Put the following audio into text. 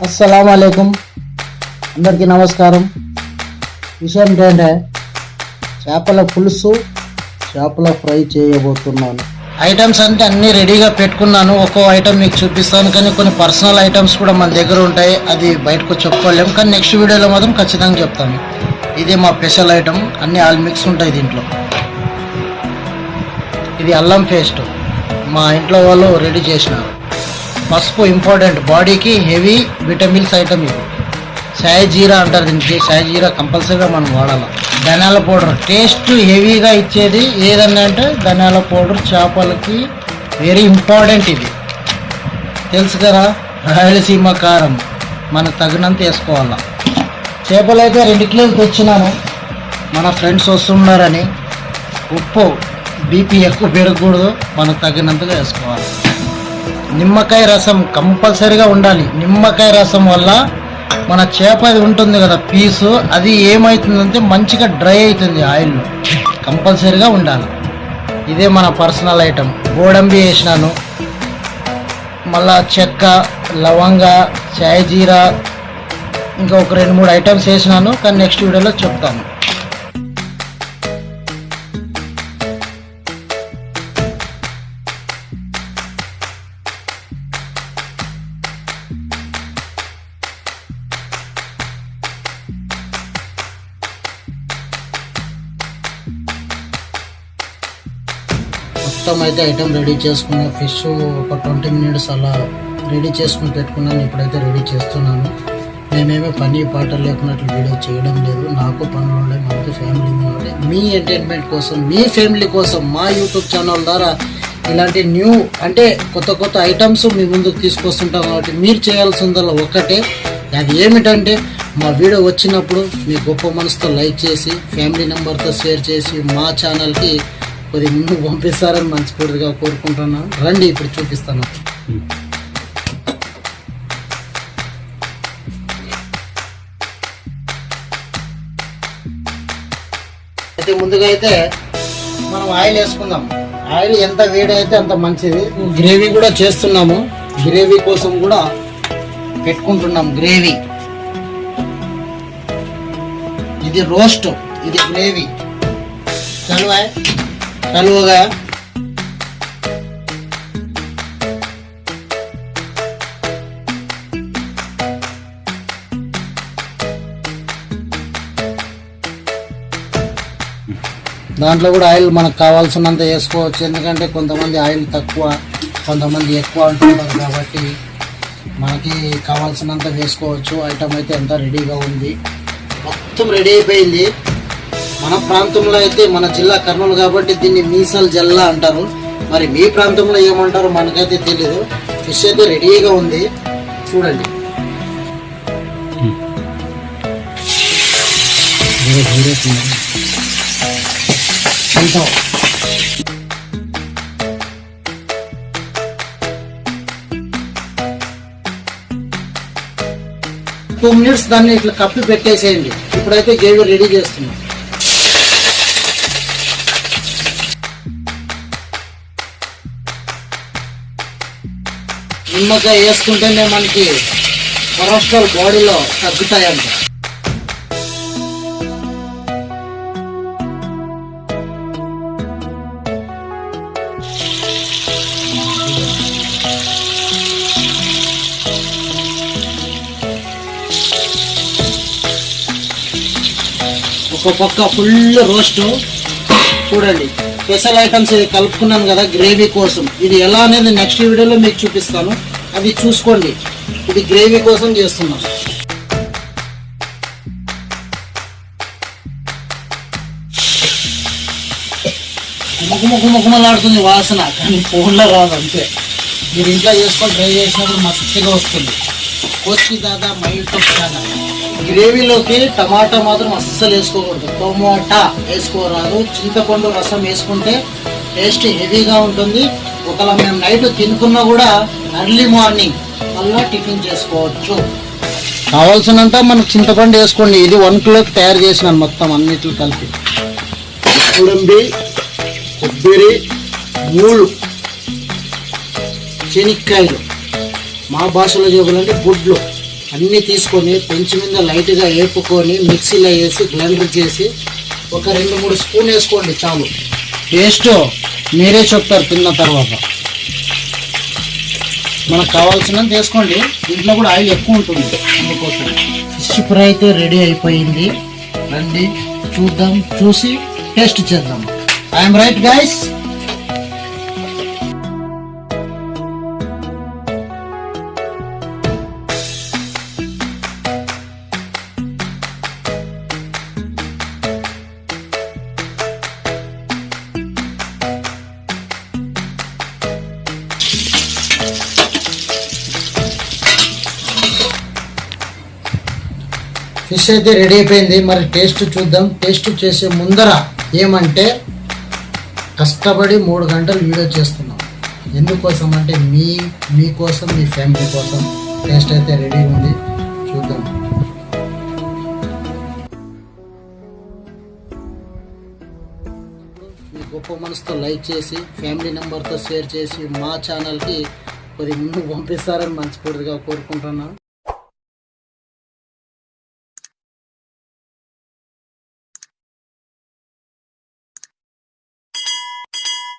అస్సలాము అలైకుం, అందరికీ నమస్కారం. విషయం ఏంటంటే చేపల పులుసు, చేపల ఫ్రై చేయబోతున్నాను. ఐటమ్స్ అంటే అన్నీ రెడీగా పెట్టుకున్నాను. ఒక్కో ఐటమ్ మీకు చూపిస్తాను, కానీ కొన్ని పర్సనల్ ఐటమ్స్ కూడా మన దగ్గర ఉంటాయి. అది బయటకు చెప్పుకోలేము, కానీ నెక్స్ట్ వీడియోలో మాత్రం ఖచ్చితంగా చెప్తాను. ఇది మా స్పెషల్ ఐటమ్, అన్నీ ఆల్ మిక్స్ ఉంటాయి దీంట్లో. ఇది అల్లం పేస్ట్ మా ఇంట్లో వాళ్ళు రెడీ చేసినారు. పసుపు ఇంపార్టెంట్, బాడీకి హెవీ విటమిన్స్ ఐటమ్ ఇది. సాయి జీరా అంటారు దీనికి, సాయి జీరా కంపల్సరీగా మనం వాడాలి. ధనియాల పౌడర్ టేస్ట్ హెవీగా ఇచ్చేది ఏదన్నా అంటే ధనియాల పౌడర్ చేపలకి వెరీ ఇంపార్టెంట్. ఇది తెలుసు కదా, రాయలసీమ కారం మనకు తగినంత వేసుకోవాలా. చేపలు అయితే 2 కిలోలు తెచ్చినాను, మన ఫ్రెండ్స్ వస్తున్నారని. ఉప్పు బీపీ ఎక్కువ పెరగకూడదు, మనకు తగినంతగా వేసుకోవాలి. నిమ్మకాయ రసం కంపల్సరీగా ఉండాలి. నిమ్మకాయ రసం వల్ల మన చేప అది ఉంటుంది కదా పీసు, అది ఏమవుతుందంటే మంచిగా డ్రై అవుతుంది ఆయిల్లో. కంపల్సరీగా ఉండాలి. ఇదే మన పర్సనల్ ఐటమ్. గోడంబి వేసినాను, మళ్ళా చెక్క, లవంగ, చాయ్ జీరా, ఇంకా ఒక 2-3 ఐటమ్స్ వేసినాను, కానీ నెక్స్ట్ వీడియోలో చెప్తాను. మొత్తం అయితే ఐటమ్ రెడీ చేసుకున్నాను. ఫిష్ ఒక 20 మినిట్స్ అలా రెడీ చేసుకుని పెట్టుకున్నాను. ఇప్పుడైతే రెడీ చేస్తున్నాను. మేమేమీ పని పాట లేకున్నట్లు వీడియో చేయడం లేదు. నాకు పనులు ఉండే, మనకి ఫ్యామిలీ ఉండే. మీ ఎంటర్టైన్మెంట్ కోసం, మీ ఫ్యామిలీ కోసం మా యూట్యూబ్ ఛానల్ ద్వారా ఇలాంటి న్యూ అంటే కొత్త ఐటమ్స్ మీ ముందుకు తీసుకొస్తుంటాం. కాబట్టి మీరు చేయాల్సిందల్లా ఒక్కటే, అది ఏమిటంటే మా వీడియో వచ్చినప్పుడు మీ గొప్ప మనసుతో లైక్ చేసి, ఫ్యామిలీ మెంబర్తో షేర్ చేసి, మా ఛానల్కి కొద్ది ముందు పంపిస్తారని మనస్ఫూర్తిగా కోరుకుంటున్నాను. రండి, ఇప్పుడు చూపిస్తాను. అయితే ముందుగా అయితే మనం ఆయిల్ వేసుకుందాం. ఆయిల్ ఎంత వేడి అయితే అంత మంచిది. గ్రేవీ కూడా చేస్తున్నాము, గ్రేవీ కోసం కూడా పెట్టుకుంటున్నాం. గ్రేవీ ఇది రోస్ట్, ఇది గ్రేవీ. చలువగా దాంట్లో కూడా ఆయిల్ మనకు కావాల్సినంత వేసుకోవచ్చు. ఎందుకంటే కొంతమంది ఆయిల్ తక్కువ, కొంతమంది ఎక్కువ అంటున్నారు, కాబట్టి మనకి కావాల్సినంత వేసుకోవచ్చు. ఐటమ్ అయితే అంతా రెడీగా ఉంది, మొత్తం రెడీ అయిపోయింది. మన ప్రాంతంలో అయితే, మన జిల్లా కర్నూలు కాబట్టి దీన్ని మీసాల జల్లా అంటారు. మరి మీ ప్రాంతంలో ఏమంటారో మనకైతే తెలీదు. ఫిష్ అయితే రెడీగా ఉంది, చూడండి. అంతా 2 మినిట్స్ దాన్ని ఇట్లా కప్పి పెట్టేసేయండి. ఇప్పుడైతే గ్రేవీ రెడీ చేస్తున్నాం. నిమ్మకాయ వేసుకుంటేనే మనకి కొలెస్ట్రాల్ బాడీలో తగ్గుతాయంట. ఒక పక్క ఫుల్ రోస్ట్. చూడండి, స్పెషల్ ఐటమ్స్ ఇది కలుపుకున్నాను కదా గ్రేవీ కోసం. ఇది ఎలా అనేది నెక్స్ట్ వీడియోలో మీకు చూపిస్తాను, అది చూసుకోండి. ఇది గ్రేవీ కోసం చేస్తున్నాం. ముఖముఖముఖములాడుతుంది వాసన, కానీ ఫోన్లో రాదు అంతే. మీరు ఇంట్లో చేసుకొని ట్రై చేసినప్పుడు మస్తుగా వస్తుంది. కోసి దాదా మా యూట్యూబ్ ఛానల్. గ్రేవీలోకి టమాటా మాత్రం అస్సలు వేసుకోకూడదు, టమోటా వేసుకోరాదు. చింతపండు రసం వేసుకుంటే టేస్ట్ హెవీగా ఉంటుంది. ఒకవేళ మేము నైట్ తినుకున్నా కూడా ఎర్లీ మార్నింగ్ మళ్ళీ టిఫిన్ చేసుకోవచ్చు. కావాల్సినంత మనకు చింతపండు వేసుకోండి. ఇది 1 కిలోకి తయారు చేసినాను మొత్తం అన్నిట్లు కలిపి. గోడంబి, కొబ్బరి, మూలు, శనక్కాయలు, మా భాషలో చెప్పాలంటే గుడ్లు, అన్నీ తీసుకొని పెంచి మీద లైట్గా వేపుకొని మిక్సీలో వేసి బ్లెండర్ చేసి ఒక 2-3 స్పూన్ వేసుకోండి చాలు. టేస్ట్ మీరే చెప్తారు తిన్న తర్వాత. మనకు కావాల్సినంత వేసుకోండి, దీంట్లో కూడా ఆయిల్ ఎక్కువ ఉంటుంది అందుకోసం. ఫిష్ ఫ్రై అయితే రెడీ అయిపోయింది. రండి చూద్దాం, చూసి టేస్ట్ చేద్దాం. I'm right guys. ఫిష్ అయితే రెడీ అయిపోయింది. మరి టేస్ట్ చూద్దాం. టేస్ట్ చేసే ముందర ఏమంటే కష్టపడి 3 గంటలు వీడియో చేస్తున్నాం. ఎందుకోసం అంటే మీకోసం, మీ ఫ్యామిలీ కోసం. టేస్ట్ అయితే రెడీ ఉంది, చూద్దాం. మీ గొప్ప మనసుతో లైక్ చేసి ఫ్యామిలీ నెంబర్తో షేర్ చేసి మా ఛానల్కి 10 ముందు పంపిస్తారని మనస్ఫూర్తిగా కోరుకుంటున్నాను.